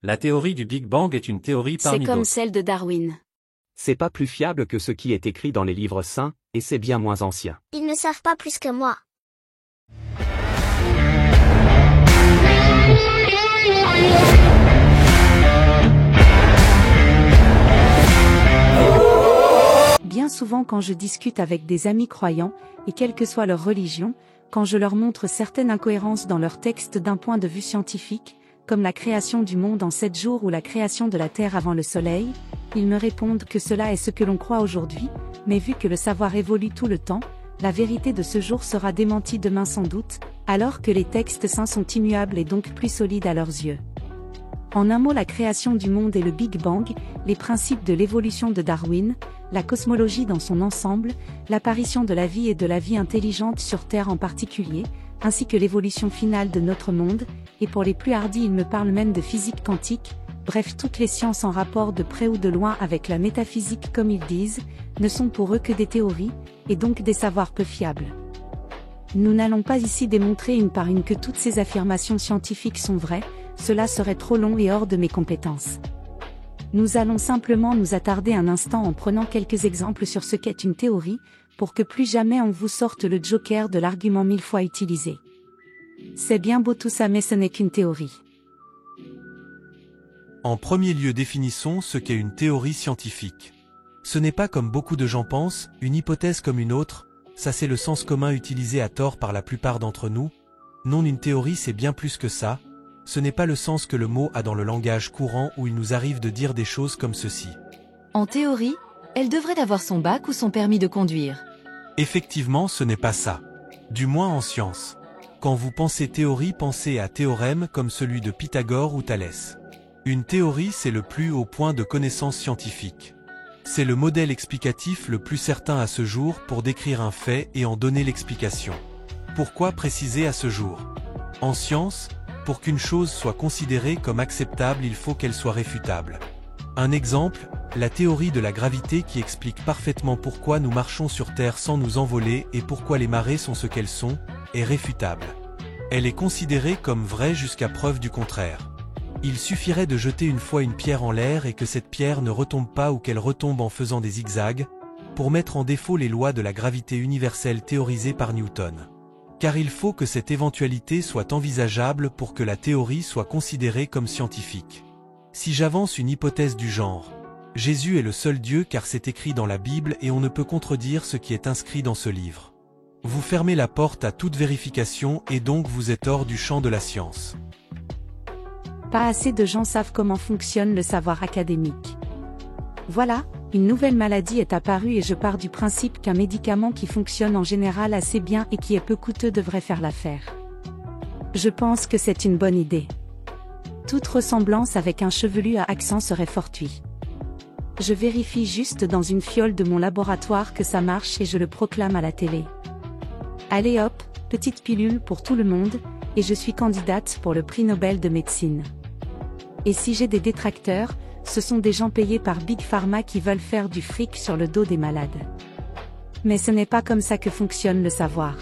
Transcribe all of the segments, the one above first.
La théorie du Big Bang est une théorie C'est parmi comme d'autres. celle de Darwin. C'est pas plus fiable que ce qui est écrit dans les livres saints, et c'est bien moins ancien. Ils ne savent pas plus que moi. Bien souvent quand je discute avec des amis croyants, et quelle que soit leur religion, quand je leur montre certaines incohérences dans leurs textes d'un point de vue scientifique, comme la création du monde en 7 jours ou la création de la Terre avant le Soleil, ils me répondent que cela est ce que l'on croit aujourd'hui, mais vu que le savoir évolue tout le temps, la vérité de ce jour sera démentie demain sans doute, alors que les textes saints sont immuables et donc plus solides à leurs yeux. En un mot, la création du monde et le Big Bang, les principes de l'évolution de Darwin, la cosmologie dans son ensemble, l'apparition de la vie et de la vie intelligente sur Terre en particulier, ainsi que l'évolution finale de notre monde, et pour les plus hardis il me parle même de physique quantique, bref toutes les sciences en rapport de près ou de loin avec la métaphysique comme ils disent, ne sont pour eux que des théories, et donc des savoirs peu fiables. Nous n'allons pas ici démontrer une par une que toutes ces affirmations scientifiques sont vraies, cela serait trop long et hors de mes compétences. Nous allons simplement nous attarder un instant en prenant quelques exemples sur ce qu'est une théorie, pour que plus jamais on vous sorte le joker de l'argument 1000 fois utilisé. C'est bien beau tout ça mais ce n'est qu'une théorie. En premier lieu, définissons ce qu'est une théorie scientifique. Ce n'est pas comme beaucoup de gens pensent, une hypothèse comme une autre, ça c'est le sens commun utilisé à tort par la plupart d'entre nous. Non, une théorie c'est bien plus que ça. Ce n'est pas le sens que le mot a dans le langage courant où il nous arrive de dire des choses comme ceci. En théorie, elle devrait avoir son bac ou son permis de conduire. Effectivement, ce n'est pas ça. Du moins en science. Quand vous pensez théorie, pensez à théorème comme celui de Pythagore ou Thalès. Une théorie, c'est le plus haut point de connaissance scientifique. C'est le modèle explicatif le plus certain à ce jour pour décrire un fait et en donner l'explication. Pourquoi préciser à ce jour? En science, pour qu'une chose soit considérée comme acceptable, il faut qu'elle soit réfutable. Un exemple, la théorie de la gravité qui explique parfaitement pourquoi nous marchons sur Terre sans nous envoler et pourquoi les marées sont ce qu'elles sont, est réfutable. Elle est considérée comme vraie jusqu'à preuve du contraire. Il suffirait de jeter une fois une pierre en l'air et que cette pierre ne retombe pas ou qu'elle retombe en faisant des zigzags, pour mettre en défaut les lois de la gravité universelle théorisées par Newton. Car il faut que cette éventualité soit envisageable pour que la théorie soit considérée comme scientifique. Si j'avance une hypothèse du genre, Jésus est le seul Dieu car c'est écrit dans la Bible et on ne peut contredire ce qui est inscrit dans ce livre. Vous fermez la porte à toute vérification et donc vous êtes hors du champ de la science. Pas assez de gens savent comment fonctionne le savoir académique. Voilà, une nouvelle maladie est apparue et je pars du principe qu'un médicament qui fonctionne en général assez bien et qui est peu coûteux devrait faire l'affaire. Je pense que c'est une bonne idée. Toute ressemblance avec un chevelu à accent serait fortuit. Je vérifie juste dans une fiole de mon laboratoire que ça marche et je le proclame à la télé. Allez hop, petite pilule pour tout le monde, et je suis candidate pour le prix Nobel de médecine. Et si j'ai des détracteurs, ce sont des gens payés par Big Pharma qui veulent faire du fric sur le dos des malades. Mais ce n'est pas comme ça que fonctionne le savoir.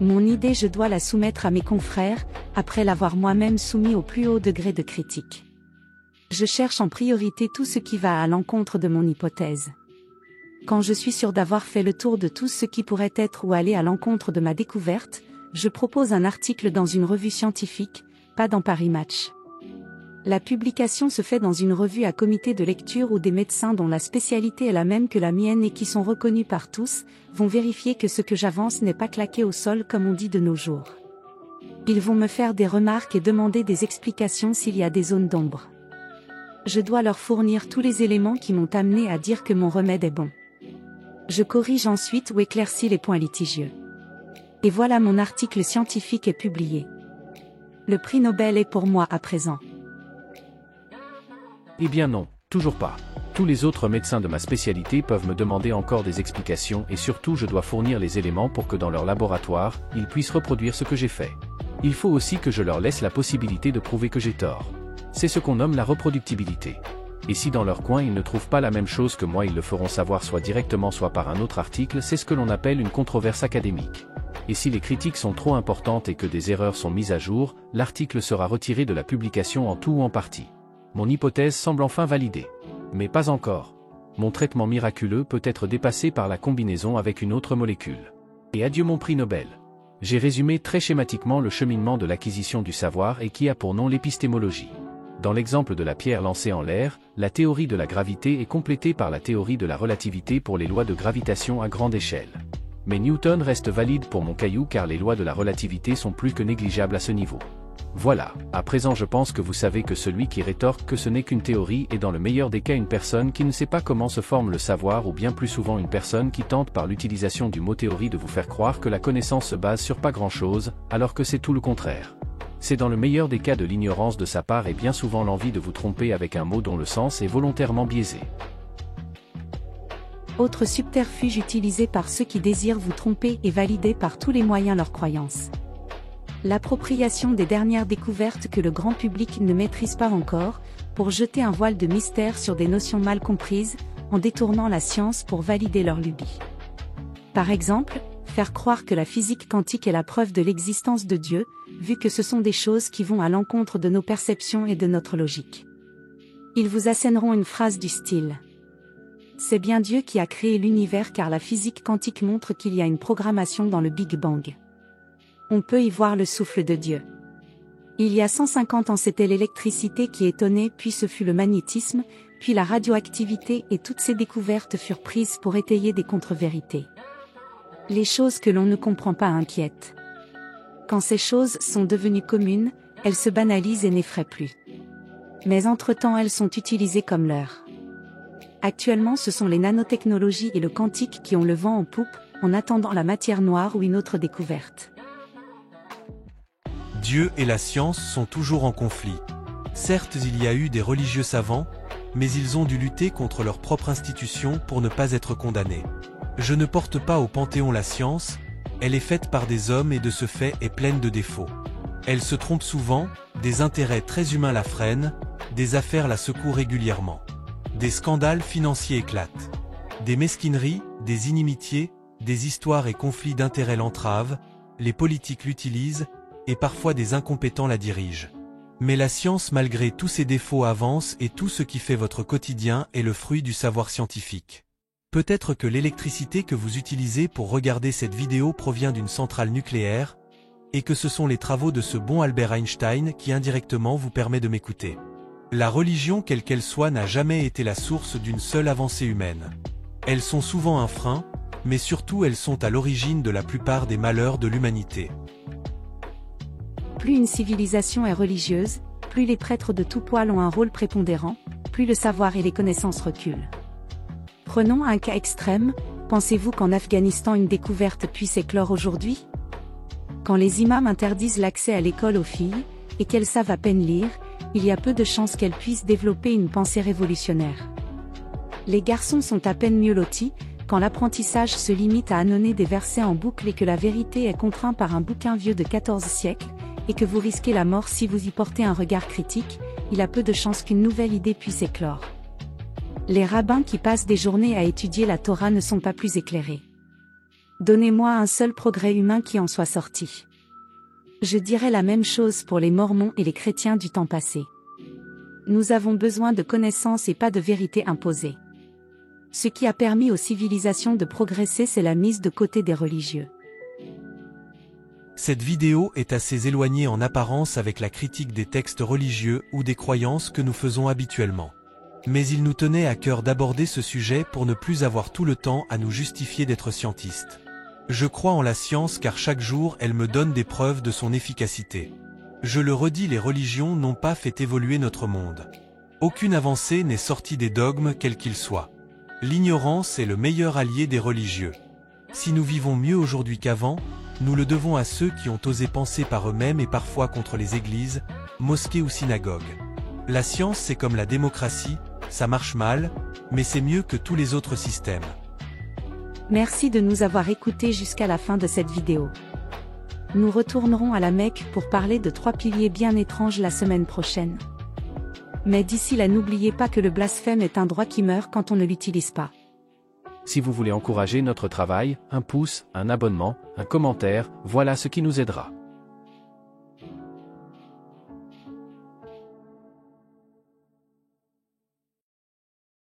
Mon idée je dois la soumettre à mes confrères, après l'avoir moi-même soumis au plus haut degré de critique. Je cherche en priorité tout ce qui va à l'encontre de mon hypothèse. Quand je suis sûr d'avoir fait le tour de tout ce qui pourrait être ou aller à l'encontre de ma découverte, je propose un article dans une revue scientifique, pas dans Paris Match. La publication se fait dans une revue à comité de lecture où des médecins dont la spécialité est la même que la mienne et qui sont reconnus par tous, vont vérifier que ce que j'avance n'est pas claqué au sol comme on dit de nos jours. Ils vont me faire des remarques et demander des explications s'il y a des zones d'ombre. Je dois leur fournir tous les éléments qui m'ont amené à dire que mon remède est bon. Je corrige ensuite ou éclaircis les points litigieux. Et voilà, mon article scientifique est publié. Le prix Nobel est pour moi à présent. Eh bien non, toujours pas. Tous les autres médecins de ma spécialité peuvent me demander encore des explications et surtout je dois fournir les éléments pour que dans leur laboratoire, ils puissent reproduire ce que j'ai fait. Il faut aussi que je leur laisse la possibilité de prouver que j'ai tort. C'est ce qu'on nomme la reproductibilité. Et si dans leur coin ils ne trouvent pas la même chose que moi, ils le feront savoir soit directement soit par un autre article, c'est ce que l'on appelle une controverse académique. Et si les critiques sont trop importantes et que des erreurs sont mises à jour, l'article sera retiré de la publication en tout ou en partie. Mon hypothèse semble enfin validée. Mais pas encore. Mon traitement miraculeux peut être dépassé par la combinaison avec une autre molécule. Et adieu mon prix Nobel. J'ai résumé très schématiquement le cheminement de l'acquisition du savoir et qui a pour nom l'épistémologie. Dans l'exemple de la pierre lancée en l'air, la théorie de la gravité est complétée par la théorie de la relativité pour les lois de gravitation à grande échelle. Mais Newton reste valide pour mon caillou car les lois de la relativité sont plus que négligeables à ce niveau. Voilà, à présent je pense que vous savez que celui qui rétorque que ce n'est qu'une théorie est dans le meilleur des cas une personne qui ne sait pas comment se forme le savoir ou bien plus souvent une personne qui tente par l'utilisation du mot théorie de vous faire croire que la connaissance se base sur pas grand-chose, alors que c'est tout le contraire. C'est dans le meilleur des cas de l'ignorance de sa part et bien souvent l'envie de vous tromper avec un mot dont le sens est volontairement biaisé. Autre subterfuge utilisé par ceux qui désirent vous tromper et valider par tous les moyens leurs croyances. L'appropriation des dernières découvertes que le grand public ne maîtrise pas encore, pour jeter un voile de mystère sur des notions mal comprises, en détournant la science pour valider leur lubie. Par exemple, faire croire que la physique quantique est la preuve de l'existence de Dieu, vu que ce sont des choses qui vont à l'encontre de nos perceptions et de notre logique. Ils vous assèneront une phrase du style « C'est bien Dieu qui a créé l'univers car la physique quantique montre qu'il y a une programmation dans le Big Bang. On peut y voir le souffle de Dieu. Il y a 150 ans c'était l'électricité qui étonnait, puis ce fut le magnétisme, puis la radioactivité et toutes ces découvertes furent prises pour étayer des contre-vérités. Les choses que l'on ne comprend pas inquiètent. Quand ces choses sont devenues communes, elles se banalisent et n'effraient plus. Mais entre-temps elles sont utilisées comme leurre. Actuellement ce sont les nanotechnologies et le quantique qui ont le vent en poupe, en attendant la matière noire ou une autre découverte. Dieu et la science sont toujours en conflit. Certes, il y a eu des religieux savants, mais ils ont dû lutter contre leur propre institution pour ne pas être condamnés. Je ne porte pas au Panthéon la science, elle est faite par des hommes et de ce fait est pleine de défauts. Elle se trompe souvent, des intérêts très humains la freinent, des affaires la secouent régulièrement. Des scandales financiers éclatent. Des mesquineries, des inimitiés, des histoires et conflits d'intérêts l'entravent, les politiques l'utilisent, et parfois des incompétents la dirigent. Mais la science malgré tous ses défauts avance et tout ce qui fait votre quotidien est le fruit du savoir scientifique. Peut-être que l'électricité que vous utilisez pour regarder cette vidéo provient d'une centrale nucléaire, et que ce sont les travaux de ce bon Albert Einstein qui indirectement vous permet de m'écouter. La religion quelle qu'elle soit n'a jamais été la source d'une seule avancée humaine. Elles sont souvent un frein, mais surtout elles sont à l'origine de la plupart des malheurs de l'humanité. Plus une civilisation est religieuse, plus les prêtres de tout poil ont un rôle prépondérant, plus le savoir et les connaissances reculent. Prenons un cas extrême, pensez-vous qu'en Afghanistan une découverte puisse éclore aujourd'hui? Quand les imams interdisent l'accès à l'école aux filles, et qu'elles savent à peine lire, il y a peu de chances qu'elles puissent développer une pensée révolutionnaire. Les garçons sont à peine mieux lotis, quand l'apprentissage se limite à ânonner des versets en boucle et que la vérité est contrainte par un bouquin vieux de 14 siècles, et que vous risquez la mort si vous y portez un regard critique, il a peu de chances qu'une nouvelle idée puisse éclore. Les rabbins qui passent des journées à étudier la Torah ne sont pas plus éclairés. Donnez-moi un seul progrès humain qui en soit sorti. Je dirais la même chose pour les mormons et les chrétiens du temps passé. Nous avons besoin de connaissances et pas de vérité imposée. Ce qui a permis aux civilisations de progresser, c'est la mise de côté des religieux. Cette vidéo est assez éloignée en apparence avec la critique des textes religieux ou des croyances que nous faisons habituellement. Mais il nous tenait à cœur d'aborder ce sujet pour ne plus avoir tout le temps à nous justifier d'être scientistes. Je crois en la science car chaque jour elle me donne des preuves de son efficacité. Je le redis, les religions n'ont pas fait évoluer notre monde. Aucune avancée n'est sortie des dogmes quels qu'ils soient. L'ignorance est le meilleur allié des religieux. Si nous vivons mieux aujourd'hui qu'avant, nous le devons à ceux qui ont osé penser par eux-mêmes et parfois contre les églises, mosquées ou synagogues. La science c'est comme la démocratie, ça marche mal, mais c'est mieux que tous les autres systèmes. Merci de nous avoir écoutés jusqu'à la fin de cette vidéo. Nous retournerons à la Mecque pour parler de 3 piliers bien étranges la semaine prochaine. Mais d'ici là n'oubliez pas que le blasphème est un droit qui meurt quand on ne l'utilise pas. Si vous voulez encourager notre travail, un pouce, un abonnement, un commentaire, voilà ce qui nous aidera.